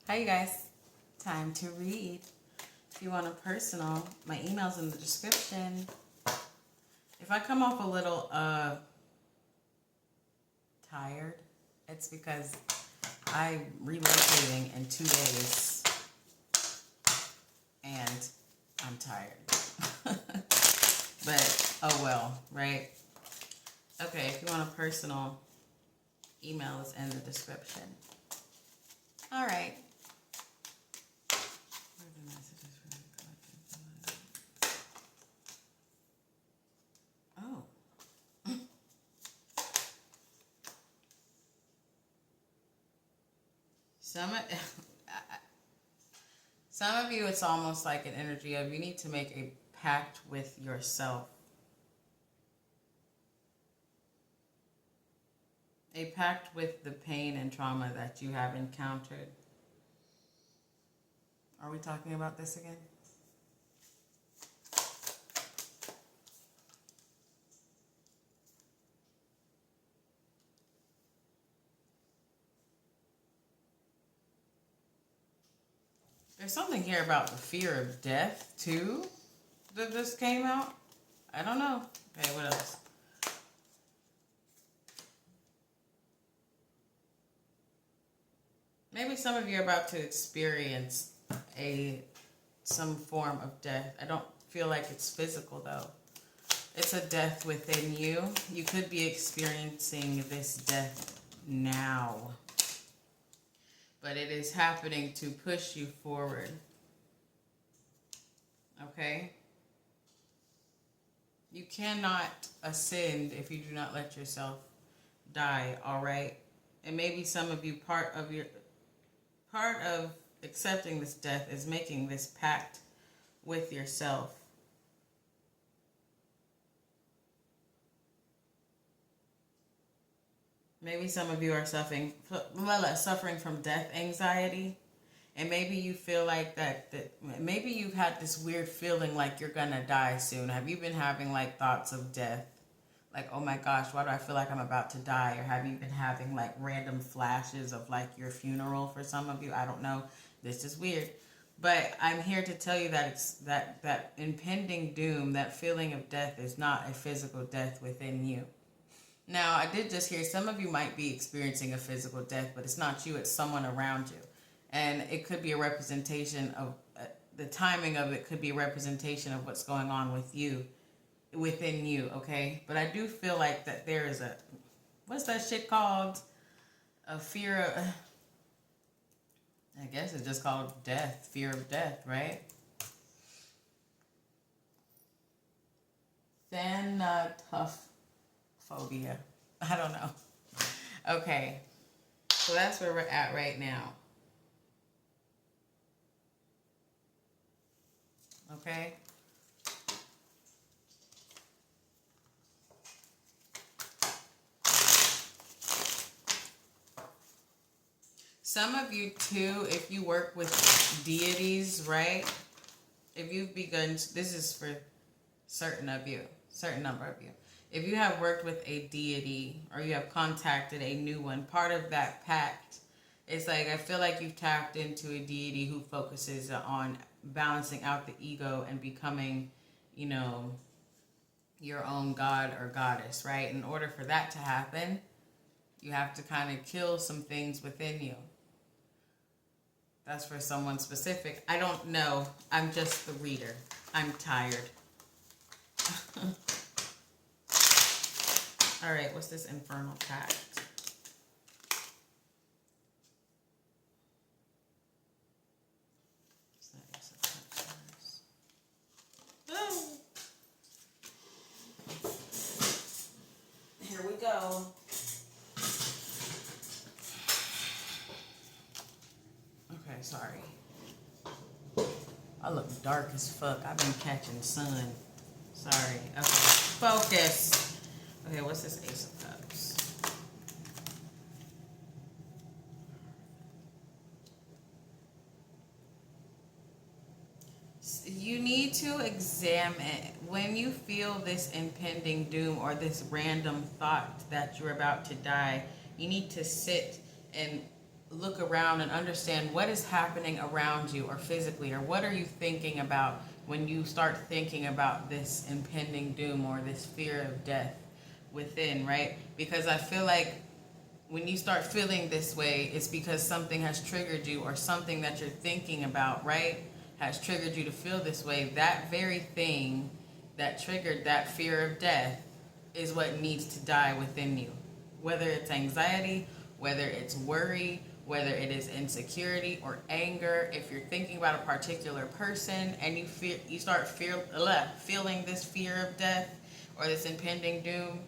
Hi, you guys. Time to read. If you want a personal, my email's in the description. If I come off a little tired, it's because I'm relocating in 2 days and I'm tired. But oh well, right? Okay, if you want a personal, email is in the description. All right. Oh. Some of you, it's almost like an energy of you need to make a pact with yourself. A pact with the pain and trauma that you have encountered. Are we talking about this again? There's something here about the fear of death, too, that just came out. I don't know. Okay, what else? Maybe some of you are about to experience some form of death. I don't feel like it's physical, though. It's a death within you. You could be experiencing this death now. But it is happening to push you forward. Okay? You cannot ascend if you do not let yourself die, all right? And maybe some of you, part of accepting this death is making this pact with yourself. Maybe some of you are suffering from death anxiety. And maybe you feel like that maybe you've had this weird feeling like you're going to die soon. Have you been having like thoughts of death? Like, oh my gosh, why do I feel like I'm about to die? Or have you been having like random flashes of like your funeral for some of you? I don't know. This is weird. But I'm here to tell you that it's that impending doom, that feeling of death is not a physical death within you. Now, I did just hear some of you might be experiencing a physical death, but it's not you, it's someone around you. And it could be a representation of, the timing of it could be a representation of what's going on with you, within you, okay? But I do feel like that there is what's that shit called? A fear of, I guess it's just called death, fear of death, right? Thanatophobia. I don't know. Okay. So that's where we're at right now. Okay? Some of you too, if you work with deities, right? If you've begun, this is for certain number of you. If you have worked with a deity or you have contacted a new one, part of that pact is like, I feel like you've tapped into a deity who focuses on balancing out the ego and becoming, your own god or goddess, right? In order for that to happen, you have to kind of kill some things within you. That's for someone specific. I don't know. I'm just the reader. I'm tired. All right, what's this infernal pact? Here we go. Okay, sorry. I look dark as fuck. I've been catching sun. Sorry. Okay, focus. Okay, what's this Ace of Cups? You need to examine when you feel this impending doom or this random thought that you're about to die. You need to sit and look around and understand what is happening around you or physically, or what are you thinking about when you start thinking about this impending doom or this fear of death within, right? Because I feel like when you start feeling this way, it's because something has triggered you, or something that you're thinking about, right, has triggered you to feel this way. That very thing that triggered that fear of death is what needs to die within you. Whether it's anxiety, whether it's worry, whether it is insecurity or anger, if you're thinking about a particular person and you start feeling this fear of death or this impending doom,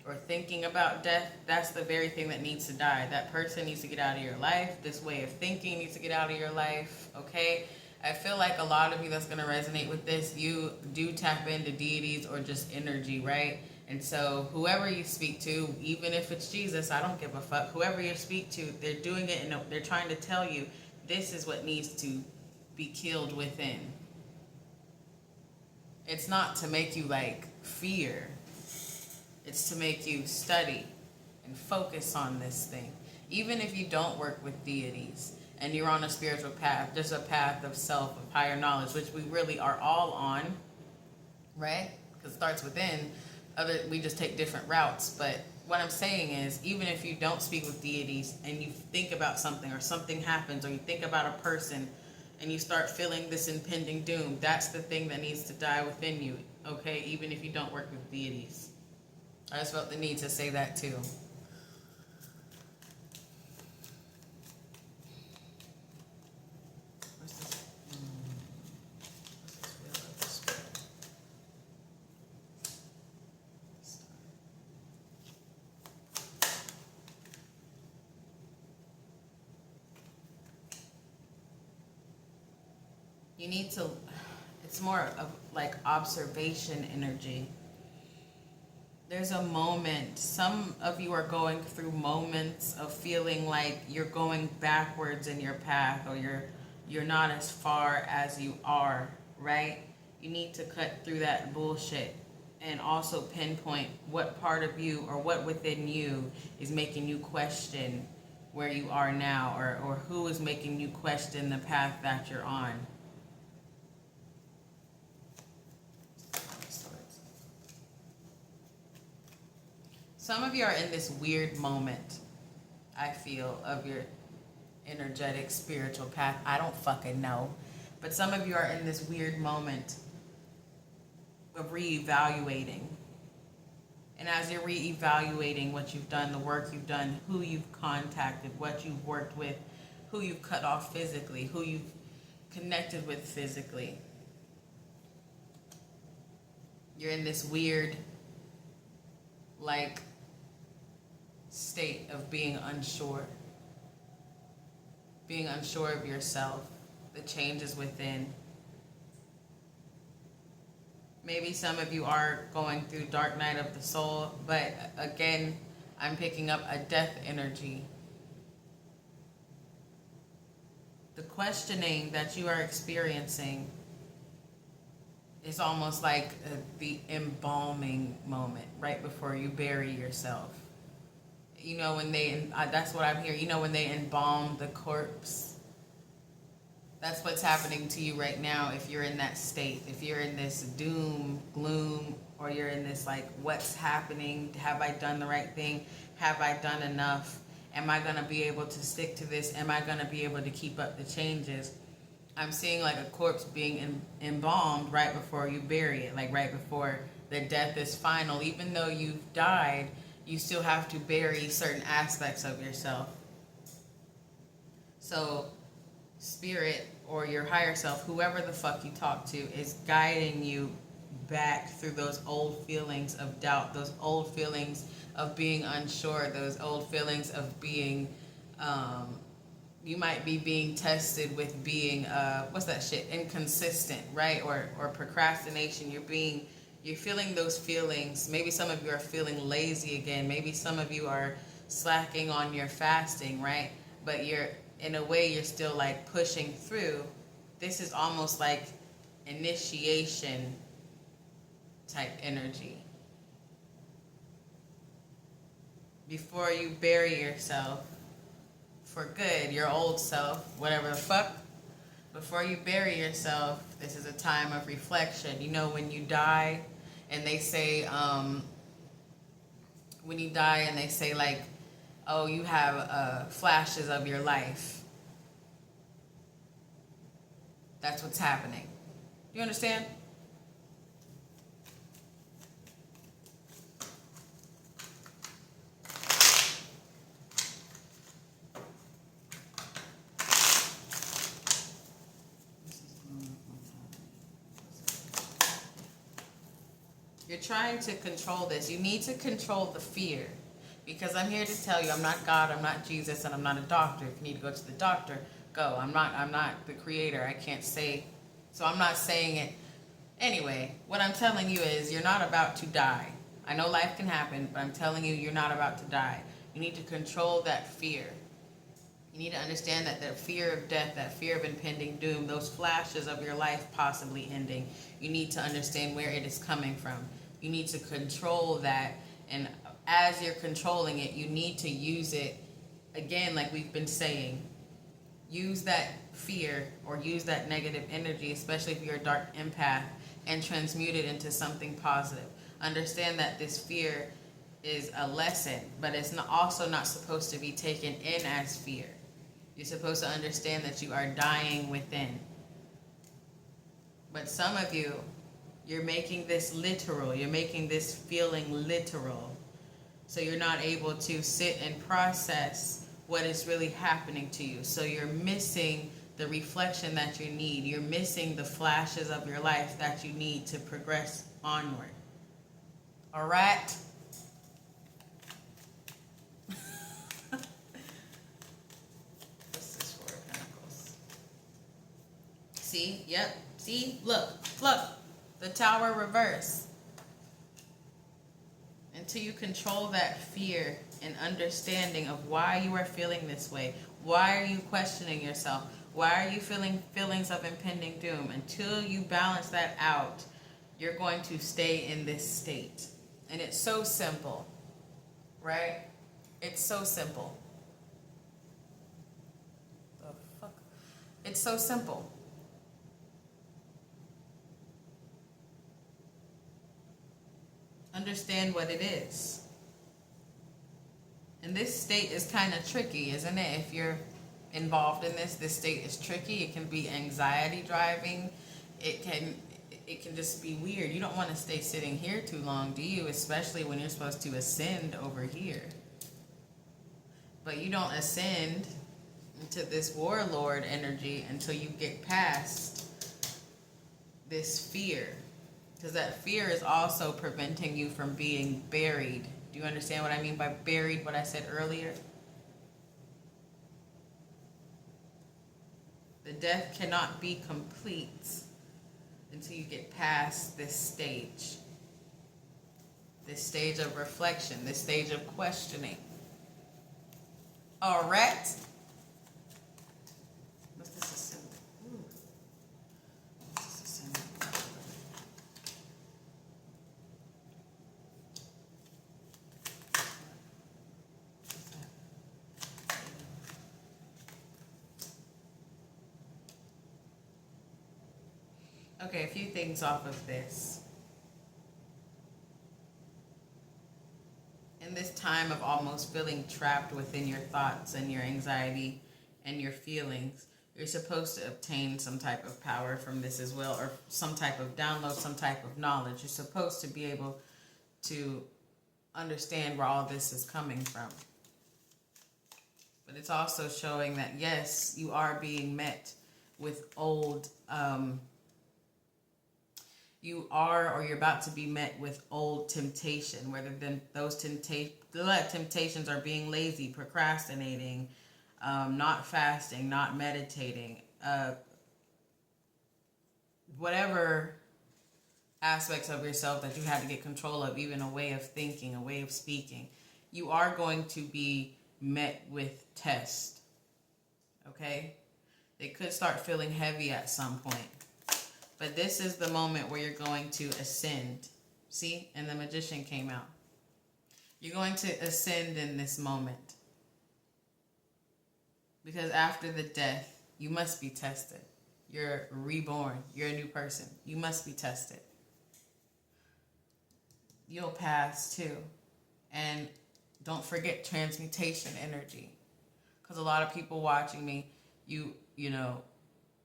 or thinking about death, that's the very thing that needs to die. That person needs to get out of your life. This way of thinking needs to get out of your life, okay? I feel like a lot of you that's going to resonate with this, you do tap into deities or just energy, right? And so whoever you speak to, even if it's Jesus, I don't give a fuck. Whoever you speak to, they're doing it and they're trying to tell you this is what needs to be killed within. It's not to make you like fear. It's to make you study and focus on this thing. Even if you don't work with deities and you're on a spiritual path, there's a path of self, of higher knowledge, which we really are all on, right? Because it starts within. We just take different routes. But what I'm saying is, even if you don't speak with deities and you think about something, or something happens, or you think about a person and you start feeling this impending doom, that's the thing that needs to die within you, okay? Even if you don't work with deities. I just felt the need to say that too. What's this? What's this feel of the spirit? You need to, it's more of like observation energy. There's a moment, some of you are going through moments of feeling like you're going backwards in your path, or you're not as far as you are, right? You need to cut through that bullshit and also pinpoint what part of you or what within you is making you question where you are now, or who is making you question the path that you're on. Some of you are in this weird moment, I feel, of your energetic spiritual path. I don't fucking know. But some of you are in this weird moment of reevaluating. And as you're reevaluating what you've done, the work you've done, who you've contacted, what you've worked with, who you've cut off physically, who you've connected with physically, you're in this weird, like, state of being unsure of yourself, the changes within. Maybe some of you are going through dark night of the soul, but again, I'm picking up a death energy. The questioning that you are experiencing is almost like the embalming moment right before you bury yourself. You know, when that's what I'm hearing, you know, when they embalm the corpse. That's what's happening to you right now if you're in that state. If you're in this doom, gloom, or you're in this like, what's happening? Have I done the right thing? Have I done enough? Am I going to be able to stick to this? Am I going to be able to keep up the changes? I'm seeing like a corpse being embalmed right before you bury it, like right before the death is final. Even though you've died, you still have to bury certain aspects of yourself. So spirit or your higher self, whoever the fuck you talk to, is guiding you back through those old feelings of doubt, those old feelings of being unsure, those old feelings of being, you might be being tested with being, what's that shit, inconsistent, right? Or procrastination. You're feeling those feelings. Maybe some of you are feeling lazy again. Maybe some of you are slacking on your fasting, right? But in a way, you're still like pushing through. This is almost like initiation type energy. Before you bury yourself for good, your old self, whatever the fuck. Before you bury yourself, this is a time of reflection. You know, when you die and they say, like, oh, you have flashes of your life. That's what's happening. You understand? You're trying to control this. You need to control the fear. Because I'm here to tell you, I'm not God, I'm not Jesus, and I'm not a doctor. If you need to go to the doctor, go. I'm not the creator. I can't say, so I'm not saying it. Anyway, what I'm telling you is you're not about to die. I know life can happen, but I'm telling you, you're not about to die. You need to control that fear. You need to understand that that fear of death, that fear of impending doom, those flashes of your life possibly ending, you need to understand where it is coming from. You need to control that, and as you're controlling it, you need to use it, again, like we've been saying, use that fear or use that negative energy, especially if you're a dark empath, and transmute it into something positive. Understand that this fear is a lesson, but it's also not supposed to be taken in as fear. You're supposed to understand that you are dying within. But some of you, you're making this literal. You're making this feeling literal. So you're not able to sit and process what is really happening to you. So you're missing the reflection that you need. You're missing the flashes of your life that you need to progress onward. All right? See? Yep. See? Look. The tower reverse. Until you control that fear and understanding of why you are feeling this way. Why are you questioning yourself? Why are you feeling feelings of impending doom? Until you balance that out, you're going to stay in this state. And it's so simple. Right? It's so simple. The fuck? It's so simple. Understand what it is. And this state is kind of tricky, isn't it? If you're involved in this state is tricky. It can be anxiety driving. It can just be weird. You don't want to stay sitting here too long, do you? Especially when you're supposed to ascend over here. But you don't ascend into this warlord energy until you get past this fear. Because that fear is also preventing you from being buried. Do you understand what I mean by buried, what I said earlier? The death cannot be complete until you get past this stage. This stage of reflection, this stage of questioning. All right? What's this assembly? Ooh. What's this assembly? Okay, a few things off of this. In this time of almost feeling trapped within your thoughts and your anxiety and your feelings, you're supposed to obtain some type of power from this as well, or some type of download, some type of knowledge. You're supposed to be able to understand where all this is coming from. But it's also showing that, yes, you are being met with old, you are, or you're about to be met with old temptation, whether then those temptations are being lazy, procrastinating, not fasting, not meditating, whatever aspects of yourself that you had to get control of, even a way of thinking, a way of speaking, you are going to be met with test. Okay? They could start feeling heavy at some point. But this is the moment where you're going to ascend. See? And the magician came out. You're going to ascend in this moment. Because after the death, you must be tested. You're reborn. You're a new person. You must be tested. You'll pass too. And don't forget transmutation energy. Because a lot of people watching me, you know,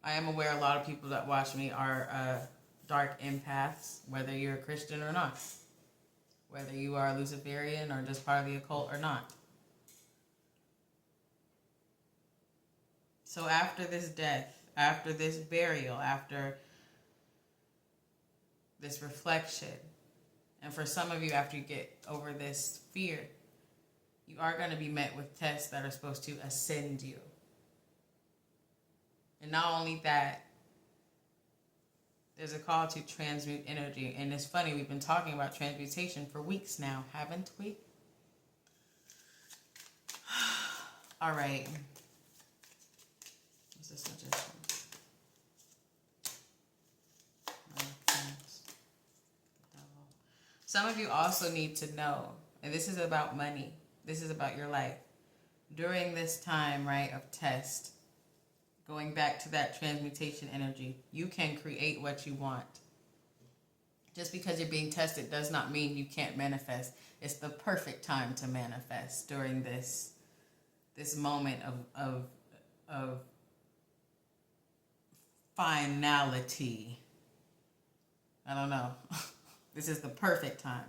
I am aware a lot of people that watch me are dark empaths, whether you're a Christian or not. Whether you are a Luciferian or just part of the occult or not. So after this death, after this burial, after this reflection, and for some of you, after you get over this fear, you are going to be met with tests that are supposed to ascend you. And not only that, there's a call to transmute energy. And it's funny, we've been talking about transmutation for weeks now, haven't we? All right. What's this suggestion? Some of you also need to know, and this is about money. This is about your life. During this time, right, of test, going back to that transmutation energy, you can create what you want. Just because you're being tested does not mean you can't manifest. It's the perfect time to manifest during this moment of finality. I don't know. This is the perfect time.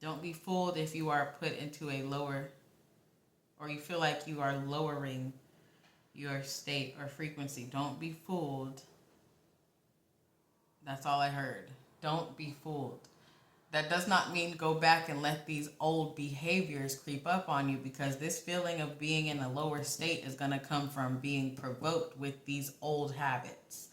Don't be fooled if you are put into a lower, or you feel like you are lowering your state or frequency. Don't be fooled. That's all I heard. Don't be fooled. That does not mean go back and let these old behaviors creep up on you, because this feeling of being in a lower state is going to come from being provoked with these old habits.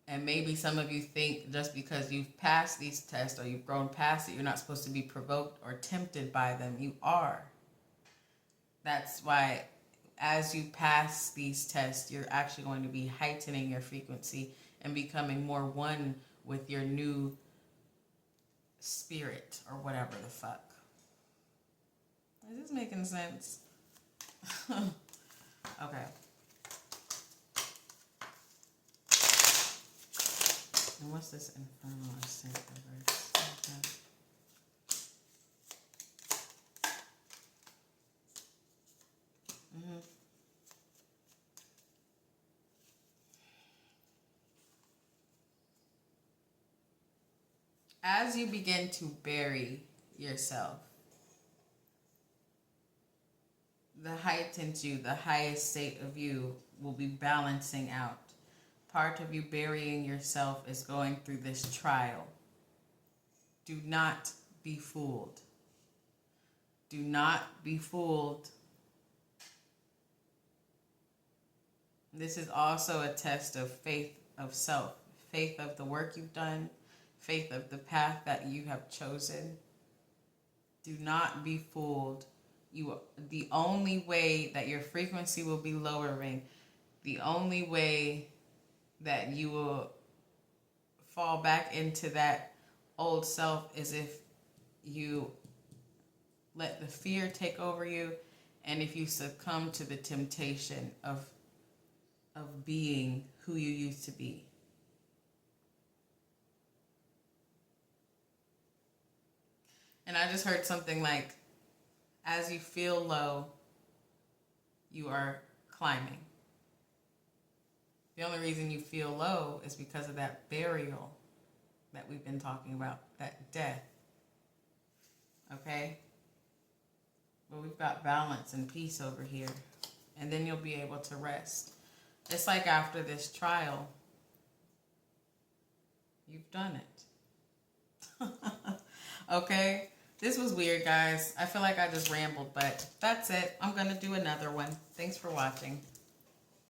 And maybe some of you think just because you've passed these tests or you've grown past it, you're not supposed to be provoked or tempted by them. You are. That's why as you pass these tests, you're actually going to be heightening your frequency and becoming more one with your new spirit or whatever the fuck. Is this making sense? Okay. And what's this infernal ascent reverse? Okay. As you begin to bury yourself, the heightened you, the highest state of you will be balancing out. Part of you burying yourself is going through this trial. Do not be fooled. Do not be fooled. This is also a test of faith of self, faith of the work you've done, faith of the path that you have chosen. Do not be fooled. The only way that your frequency will be lowering, the only way that you will fall back into that old self is if you let the fear take over you, and if you succumb to the temptation of being who you used to be. And I just heard something like, as you feel low, you are climbing. The only reason you feel low is because of that burial that we've been talking about, that death. Okay? But we've got balance and peace over here. And then you'll be able to rest. It's like after this trial, you've done it. Okay? This was weird, guys. I feel like I just rambled, but that's it. I'm going to do another one. Thanks for watching.